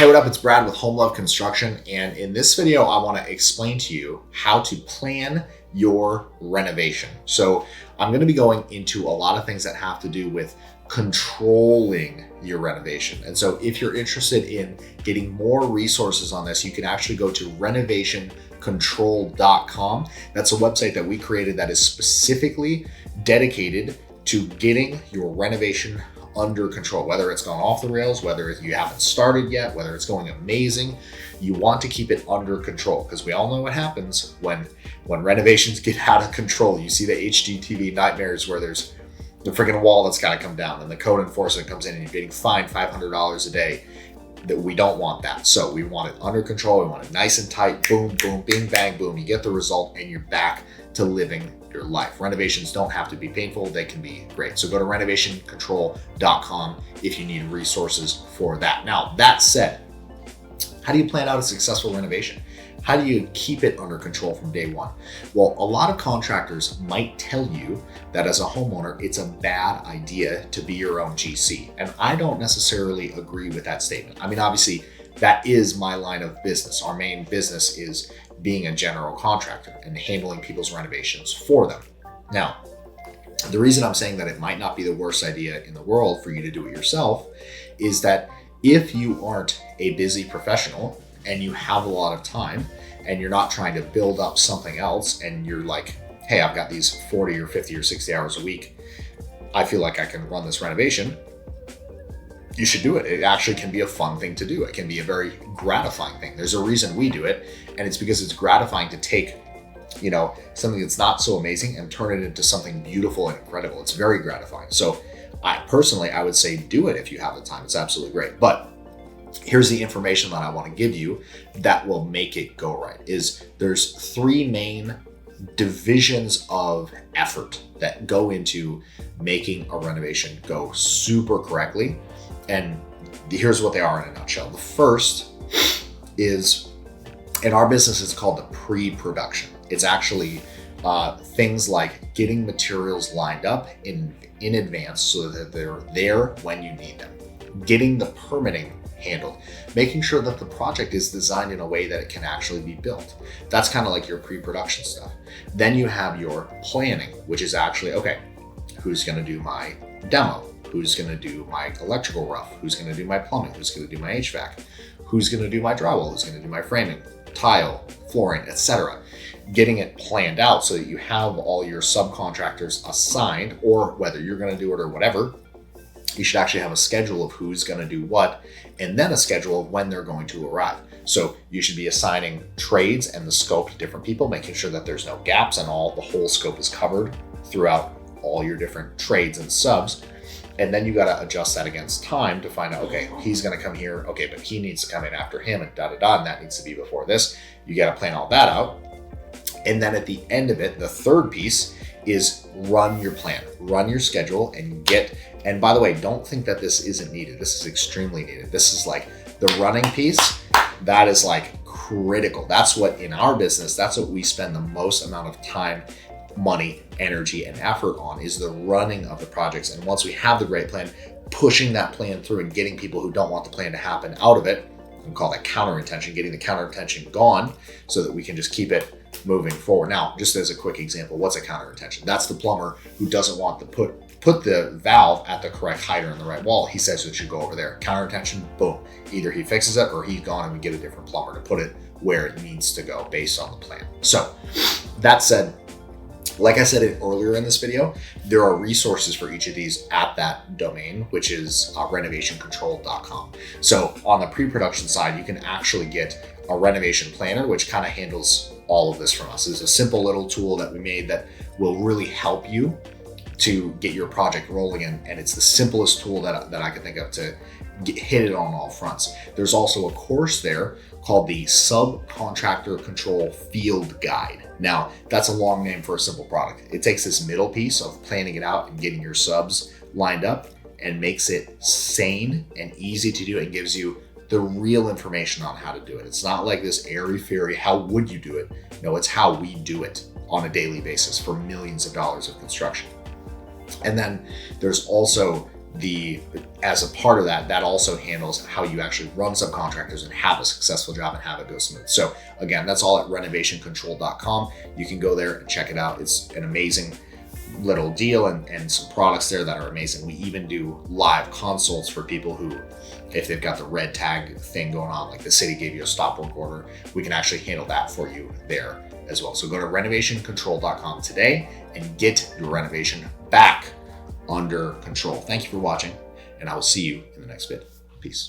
Hey, what up? It's Brad with Home Love Construction, and in this video, I want to explain to you how to plan your renovation. So I'm going to be going into a lot of things that have to do with controlling your renovation. And so if you're interested in getting more resources on this, you can actually go to renovationcontrol.com. That's a website that we created that is specifically dedicated to getting your renovation under control, whether it's gone off the rails, whether you haven't started yet, whether it's going amazing. You want to keep it under control, because we all know what happens when renovations get out of control. You see the HGTV nightmares where there's the freaking wall that's got to come down and the code enforcement comes in and you're getting fined $500 a day. That we don't want that. So we want it under control. We want it nice and tight. Boom, boom, bing, bang, boom. You get the result and you're back to living your life. Renovations don't have to be painful. They can be great. So go to renovationcontrol.com if you need resources for that. Now, that said, how do you plan out a successful renovation? How do you keep it under control from day one? Well, a lot of contractors might tell you that as a homeowner, it's a bad idea to be your own GC. And I don't necessarily agree with that statement. I mean, obviously, that is my line of business. Our main business is being a general contractor and handling people's renovations for them. Now, the reason I'm saying that it might not be the worst idea in the world for you to do it yourself is that if you aren't a busy professional and you have a lot of time and you're not trying to build up something else and you're like, hey, I've got these 40 or 50 or 60 hours a week, I feel like I can run this renovation, you should do it. It actually can be a fun thing to do. It can be a very gratifying thing. There's a reason we do it, and it's because it's gratifying to take, something that's not so amazing and turn it into something beautiful and incredible. It's very gratifying. So I would say do it if you have the time. It's absolutely great. But here's the information that I want to give you that will make it go right. There's three main divisions of effort that go into making a renovation go super correctly. And here's what they are in a nutshell. The first is, in our business, it's called the pre-production. It's actually things like getting materials lined up in advance so that they're there when you need them. Getting the permitting handled, making sure that the project is designed in a way that it can actually be built. That's kind of like your pre-production stuff. Then you have your planning, which is actually, okay, who's going to do my demo? Who's going to do my electrical rough? Who's going to do my plumbing? Who's going to do my HVAC? Who's going to do my drywall? Who's going to do my framing, tile, flooring, etc. Getting it planned out so that you have all your subcontractors assigned, or whether you're going to do it or whatever, you should actually have a schedule of who's going to do what, and then a schedule of when they're going to arrive. So you should be assigning trades and the scope to different people, making sure that there's no gaps and the whole scope is covered throughout all your different trades and subs. And then you got to adjust that against time to find out, okay, he's going to come here. Okay, but he needs to come in after him and and that needs to be before this. You got to plan all that out. And then at the end of it, the third piece is run your plan, run your schedule and by the way, don't think that this isn't needed. This is extremely needed. This is like the running piece. That is like critical. That's what in our business, that's what we spend the most amount of time, money, energy, and effort on, is the running of the projects. And once we have the great plan, pushing that plan through and getting people who don't want the plan to happen out of it, we call that counter-intention, getting the counter-intention gone so that we can just keep it moving forward. Now, just as a quick example, what's a counter-intention? That's the plumber who doesn't want to put the valve at the correct height or in the right wall. He says it should go over there. Counter-intention, boom. Either he fixes it or he's gone and we get a different plumber to put it where it needs to go based on the plan. So that said, like I said earlier in this video, there are resources for each of these at that domain, which is renovationcontrol.com. So on the pre-production side, you can actually get a renovation planner, which kind of handles all of this from us. It's a simple little tool that we made that will really help you to get your project rolling, and it's the simplest tool that I can think of to hit it on all fronts. There's also a course there called the Subcontractor Control Field Guide. Now, that's a long name for a simple product. It takes this middle piece of planning it out and getting your subs lined up and makes it sane and easy to do and gives you the real information on how to do it. It's not like this airy-fairy, how would you do it? No, it's how we do it on a daily basis for millions of dollars of construction. And then there's also as a part of that, that also handles how you actually run subcontractors and have a successful job and have it go smooth. So again, that's all at renovationcontrol.com. You can go there and check it out. It's an amazing little deal and some products there that are amazing. We even do live consults for people who, if they've got the red tag thing going on, like the city gave you a stop work order, we can actually handle that for you there as well. So go to renovationcontrol.com today and get your renovation back under control. Thank you for watching, and I will see you in the next vid. Peace.